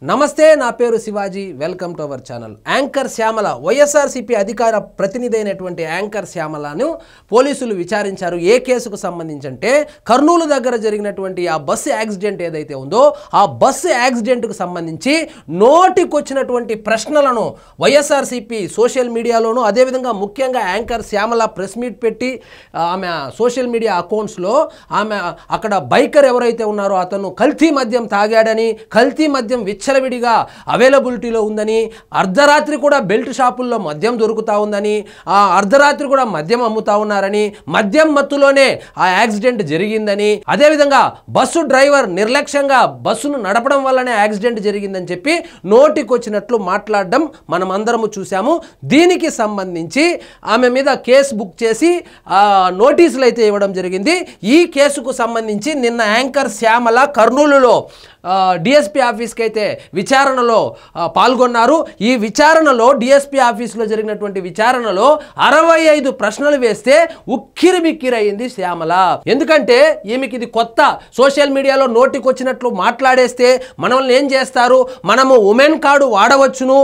నమస్తే, నా పేరు Shivaji. Welcome to our channel. Anchor Shyamala, YSRCP అధికార ప్రతినిధి అయినటువంటి యాంకర్ శ్యామలను పోలీసులు విచారించారు. ఏ కేసుకు సంబంధించి అంటే కర్నూలు దగ్గర జరిగినటువంటి ఆ బస్సు యాక్సిడెంట్ ఏదైతే ఉందో ఆ బస్సు యాక్సిడెంట్కు సంబంధించి నోటికొచ్చినటువంటి ప్రశ్నలను వైఎస్ఆర్సీపీ సోషల్ మీడియాలోనూ అదేవిధంగా ముఖ్యంగా యాంకర్ శ్యామల ప్రెస్ మీట్ పెట్టి ఆమె సోషల్ మీడియా అకౌంట్స్లో ఆమె అక్కడ బైకర్ ఎవరైతే ఉన్నారో అతను కల్తీ మద్యం తాగాడని, కల్తీ మద్యం విచ్చలవిడిగా అవైలబిలిటీలో ఉందని, అర్ధరాత్రి కూడా బెల్ట్ షాపుల్లో మద్యం దొరుకుతూ ఉందని, ఆ అర్ధరాత్రి కూడా మద్యం అమ్ముతా ఉన్నారని, మద్యం మత్తులోనే ఆ యాక్సిడెంట్ జరిగిందని, అదేవిధంగా బస్సు డ్రైవర్ నిర్లక్ష్యంగా బస్సును నడపడం వల్లనే యాక్సిడెంట్ జరిగిందని చెప్పి నోటికొచ్చినట్లు మాట్లాడడం మనం అందరము చూసాము. దీనికి సంబంధించి ఆమె మీద కేసు బుక్ చేసి నోటీసులు అయితే ఇవ్వడం జరిగింది. ఈ కేసుకు సంబంధించి నిన్న యాంకర్ శ్యామల కర్నూలులో డిఎస్పీ ఆఫీస్కి అయితే విచారణలో పాల్గొన్నారు. ఈ విచారణలో డిఎస్పీ ఆఫీస్లో జరిగినటువంటి విచారణలో 65 ప్రశ్నలు వేస్తే ఉక్కిరి బిక్కిరి అయింది శ్యామల. ఎందుకంటే ఈమెకి ఇది కొత్త. సోషల్ మీడియాలో నోటికొచ్చినట్లు మాట్లాడేస్తే మనల్ని ఏం చేస్తారు, మనము ఉమెన్ కార్డు వాడవచ్చును,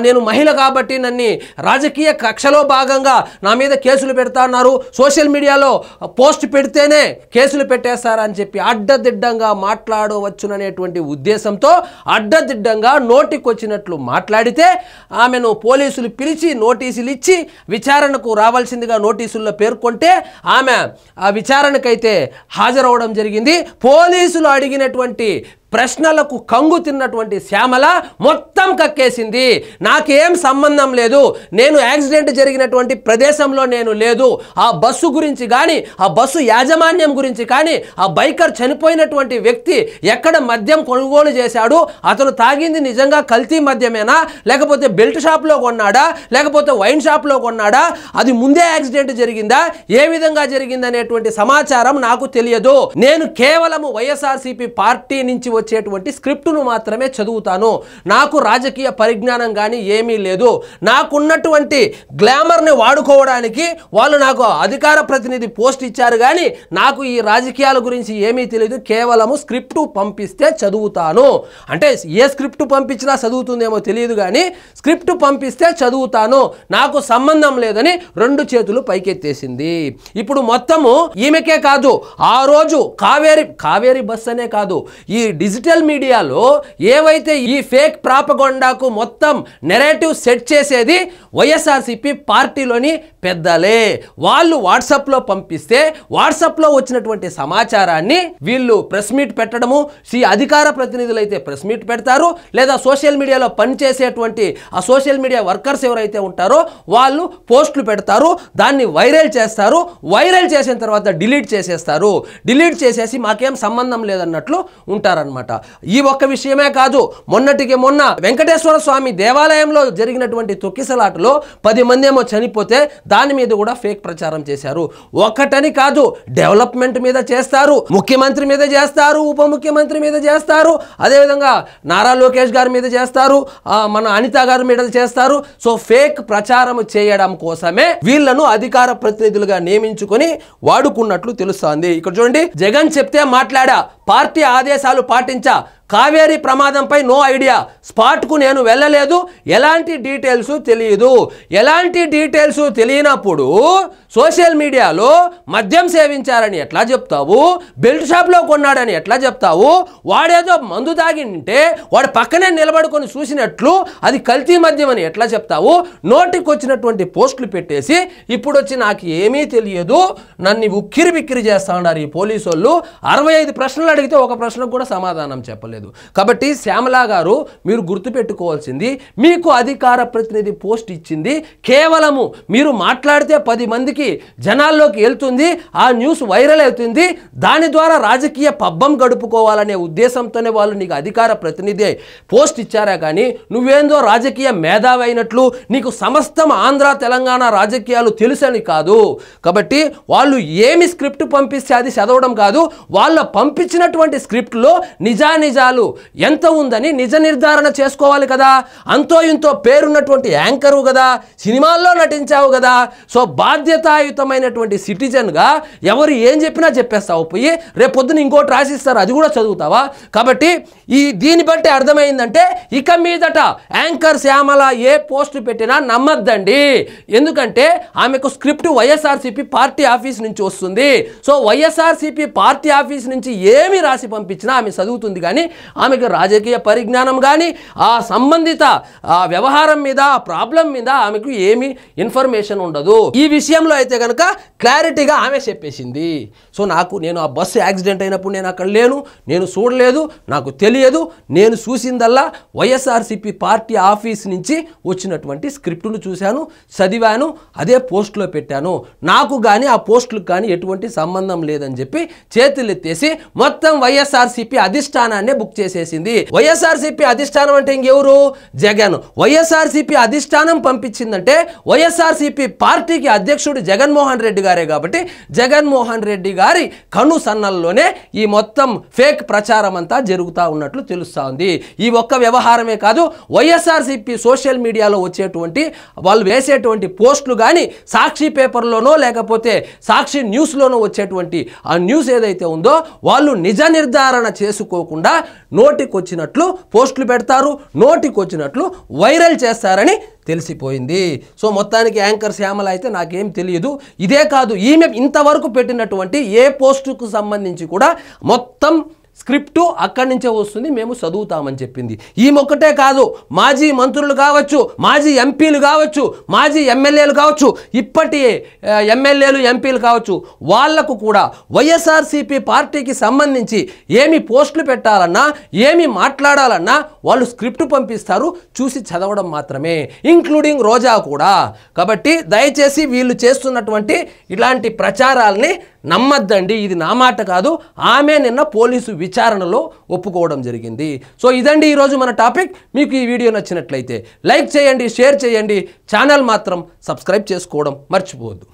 నేను మహిళ కాబట్టి నన్ను రాజకీయ కక్షలో భాగంగా నా మీద కేసులు పెడతా ఉన్నారు, సోషల్ మీడియాలో పోస్ట్ పెడితేనే కేసులు పెట్టేస్తారని చెప్పి అడ్డదిడ్డంగా మాట్లాడవచ్చుననేటువంటి ఉద్దేశంతో అడ్డదిడ్డంగా నోటికొచ్చినట్లు మాట్లాడితే ఆమెను పోలీసులు పిలిచి నోటీసులు ఇచ్చి విచారణకు రావాల్సిందిగా నోటీసుల్లో పేర్కొంటే ఆమె ఆ విచారణకైతే హాజరవడం జరిగింది. పోలీసులు అడిగినటువంటి ప్రశ్నలకు కంగు తిన్నటువంటి శ్యామల మొత్తం కక్కేసింది. నాకేం సంబంధం లేదు, నేను యాక్సిడెంట్ జరిగినటువంటి ప్రదేశంలో నేను లేదు, ఆ బస్సు గురించి కానీ ఆ బస్సు యాజమాన్యం గురించి కానీ ఆ బైకర్ చనిపోయినటువంటి వ్యక్తి ఎక్కడ మద్యం కొనుగోలు చేశాడు, అతను తాగింది నిజంగా కల్తీ మద్యమేనా, లేకపోతే బెల్ట్ షాప్లో కొన్నాడా, లేకపోతే వైన్ షాప్లో కొన్నాడా, అది ముందే యాక్సిడెంట్ జరిగిందా, ఏ విధంగా జరిగిందనేటువంటి సమాచారం నాకు తెలియదు. నేను కేవలం వైఎస్ఆర్సీపీ పార్టీ నుంచి వచ్చేటువంటి స్క్రిప్టును మాత్రమే చదువుతాను, నాకు రాజకీయ పరిజ్ఞానం కానీ ఏమీ లేదు, నాకున్నటువంటి గ్లామర్ని వాడుకోవడానికి వాళ్ళు నాకు అధికార ప్రతినిధి పోస్ట్ ఇచ్చారు కానీ నాకు ఈ రాజకీయాల గురించి ఏమీ తెలియదు, కేవలము స్క్రిప్టు పంపిస్తే చదువుతాను. అంటే ఏ స్క్రిప్టు పంపించినా చదువుతుందేమో తెలియదు కానీ స్క్రిప్టు పంపిస్తే చదువుతాను, నాకు సంబంధం లేదని 2 చేతులు పైకెత్తేసింది. ఇప్పుడు మొత్తము ఈమెకే కాదు, ఆ రోజు కావేరి బస్ అనే కాదు, ఈ డిజిటల్ మీడియాలో ఏవైతే ఈ ఫేక్ ప్రాపగండాకు మొత్తం నెరేటివ్ సెట్ చేసేది వైఎస్ఆర్సీపీ పార్టీలోని పెద్దలే. వాళ్ళు వాట్సాప్లో పంపిస్తే వాట్సాప్లో వచ్చినటువంటి సమాచారాన్ని వీళ్ళు ప్రెస్ మీట్ పెట్టడము, అధికార ప్రతినిధులు అయితే ప్రెస్ మీట్ పెడతారు, లేదా సోషల్ మీడియాలో పనిచేసేటువంటి ఆ సోషల్ మీడియా వర్కర్స్ ఎవరైతే ఉంటారో వాళ్ళు పోస్టులు పెడతారు, దాన్ని వైరల్ చేస్తారు, వైరల్ చేసిన తర్వాత డిలీట్ చేసేస్తారు, డిలీట్ చేసేసి మాకేం సంబంధం లేదన్నట్లు ఉంటారన్నమాట. ఈ ఒక్క విషయమే కాదు, మొన్నటికి మొన్న వెంకటేశ్వర స్వామి దేవాలయంలో జరిగినటువంటి తొక్కిసలాటలో 10 మంది ఏమో చనిపోతే దాని మీద కూడా ఫేక్ ప్రచారం చేశారు. ఒకటని కాదు, డెవలప్మెంట్ మీద చేస్తారు, ముఖ్యమంత్రి మీద చేస్తారు, ఉప ముఖ్యమంత్రి మీద చేస్తారు, అదేవిధంగా నారా లోకేష్ గారి మీద చేస్తారు, మన అనిత గారి మీద చేస్తారు. సో ఫేక్ ప్రచారం చేయడం కోసమే వీళ్లను అధికార ప్రతినిధులుగా నియమించుకొని వాడుకున్నట్లు తెలుస్తోంది. ఇక్కడ చూడండి, జగన్ చెప్తే మాట్లాడా, పార్టీ ఆదేశాలు పాటించా, కావేరీ ప్రమాదంపై నో ఐడియా, స్పాట్కు నేను వెళ్ళలేదు, ఎలాంటి డీటెయిల్స్ తెలియదు. ఎలాంటి డీటెయిల్స్ తెలియనప్పుడు సోషల్ మీడియాలో మద్యం సేవించారని ఎట్లా చెప్తావు, బెల్ట్ షాప్లో కొన్నాడని ఎట్లా చెప్తావు, వాడేదో మందు తాగింటే వాడు పక్కనే నిలబడుకొని చూసినట్లు అది కల్తీ మద్యం అని ఎట్లా చెప్తావు. నోటికి వచ్చినటువంటి పోస్టులు పెట్టేసి ఇప్పుడు వచ్చి నాకు ఏమీ తెలియదు, నన్ను ఉక్కిరి బిక్కిరి చేస్తా ఉన్నారు ఈ పోలీసు వాళ్ళు. 65 ప్రశ్నలు అడిగితే ఒక ప్రశ్నకు కూడా సమాధానం చెప్పలేదు. కాబట్టి శ్యామల గారు, మీరు గుర్తుపెట్టుకోవాల్సింది, మీకు అధికార ప్రతినిధి పోస్ట్ ఇచ్చింది కేవలము మీరు మాట్లాడితే 10 మందికి జనాల్లోకి వెళ్తుంది, ఆ న్యూస్ వైరల్ అవుతుంది, దాని ద్వారా రాజకీయ పబ్బం గడుపుకోవాలనే ఉద్దేశంతోనే వాళ్ళు నీకు అధికార ప్రతినిధి పోస్ట్ ఇచ్చారా కానీ నువ్వేందో రాజకీయ మేధావి అయినట్లు నీకు సమస్తం ఆంధ్ర తెలంగాణ రాజకీయాలు తెలుసని కాదు. కాబట్టి వాళ్ళు ఏమి స్క్రిప్ట్ పంపిస్తే అది చదవడం కాదు, వాళ్ళ పంపించినటువంటి స్క్రిప్ట్లో నిజానిజాలు ఆదాయాలు ఎంత ఉందని నిజ నిర్ధారణ చేసుకోవాలి కదా. అంతో ఇంతో పేరున్నటువంటి యాంకరు కదా, సినిమాల్లో నటించావు కదా. సో బాధ్యతాయుతమైనటువంటి సిటిజన్గా ఎవరు ఏం చెప్పినా చెప్పేస్తావు, పోయి రేపు పొద్దున ఇంకోటి రాసిస్తారు, అది కూడా చదువుతావా? కాబట్టి దీన్ని బట్టి అర్థమైందంటే ఇక మీదట యాంకర్ శ్యామల ఏ పోస్ట్ పెట్టినా నమ్మద్దండి. ఎందుకంటే ఆమెకు స్క్రిప్ట్ వైఎస్ఆర్సీపీ పార్టీ ఆఫీస్ నుంచి వస్తుంది. సో వైఎస్ఆర్సీపీ పార్టీ ఆఫీస్ నుంచి ఏమి రాసి పంపించినా ఆమె చదువుతుంది, కానీ ఆమెకు రాజకీయ పరిజ్ఞానం కానీ ఆ సంబంధిత వ్యవహారం మీద, ఆ ప్రాబ్లం మీద ఆమెకు ఏమి ఇన్ఫర్మేషన్ ఉండదు. ఈ విషయంలో అయితే కనుక క్లారిటీగా ఆమె చెప్పేసింది. సో నేను ఆ బస్సు యాక్సిడెంట్ అయినప్పుడు నేను అక్కడ లేను, నేను చూడలేదు, నాకు తెలియదు. నేను చూసిందల్లా వైఎస్ఆర్సీపీ పార్టీ ఆఫీస్ నుంచి వచ్చినటువంటి స్క్రిప్టును చూశాను, చదివాను, అదే పోస్టులో పెట్టాను. నాకు కానీ ఆ పోస్టులకు కానీ ఎటువంటి సంబంధం లేదని చెప్పి చేతులు ఎత్తేసి మొత్తం వైఎస్ఆర్సీపీ అధిష్టానాన్ని బుక్ చేసేసింది. వైఎస్ఆర్సీపీ అధిష్టానం అంటే ఇంకెవరు? జగన్. వైఎస్ఆర్సీపీ అధిష్టానం పంపించిందంటే వైఎస్ఆర్సీపీ పార్టీకి అధ్యక్షుడు జగన్మోహన్ రెడ్డి గారే. కాబట్టి జగన్మోహన్ రెడ్డి గారి కను సన్నల్లోనే ఈ మొత్తం ఫేక్ ప్రచారం అంతా జరుగుతూ ఉన్నట్లు తెలుస్తూ ఉంది. ఈ ఒక్క వ్యవహారమే కాదు, వైఎస్ఆర్సీపీ సోషల్ మీడియాలో వచ్చేటువంటి వాళ్ళు వేసేటువంటి పోస్టులు కానీ సాక్షి పేపర్లోనో లేకపోతే సాక్షి న్యూస్లోనో వచ్చేటువంటి ఆ న్యూస్ ఏదైతే ఉందో వాళ్ళు నిజ నిర్ధారణ చేసుకోకుండా నోటికొచ్చినట్లు పోస్టులు పెడతారు, నోటికొచ్చినట్లు వైరల్ చేస్తారని తెలిసిపోయింది. సో మొత్తానికి యాంకర్ శ్యామల అయితే నాకేం తెలియదు. ఇదే కాదు, ఈమె ఇంతవరకు పెట్టినటువంటి ఏ పోస్టుకు సంబంధించి కూడా మొత్తం స్క్రిప్టు అక్కడి నుంచే వస్తుంది, మేము చదువుతామని చెప్పింది. ఈమెొక్కటే కాదు, మాజీ మంత్రులు కావచ్చు, మాజీ ఎంపీలు కావచ్చు, మాజీ ఎమ్మెల్యేలు కావచ్చు, ఇప్పటి ఎమ్మెల్యేలు ఎంపీలు కావచ్చు, వాళ్లకు కూడా వైఎస్ఆర్సీపీ పార్టీకి సంబంధించి ఏమి పోస్టులు పెట్టాలన్నా, ఏమి మాట్లాడాలన్నా వాళ్ళు స్క్రిప్ట్ పంపిస్తారు, చూసి చదవడం మాత్రమే, ఇంక్లూడింగ్ రోజా కూడా. కాబట్టి దయచేసి వీళ్ళు చేస్తున్నటువంటి ఇలాంటి ప్రచారాలని నమ్మద్దండి. ఇది నా మాట కాదు, ఆమె నిన్న పోలీసు విచారణలో ఒప్పుకోవడం జరిగింది. సో ఇదండి ఈరోజు మన టాపిక్. మీకు ఈ వీడియో నచ్చినట్లయితే లైక్ చేయండి, షేర్ చేయండి, ఛానల్ మాత్రం సబ్స్క్రైబ్ చేసుకోవడం మర్చిపోవద్దు.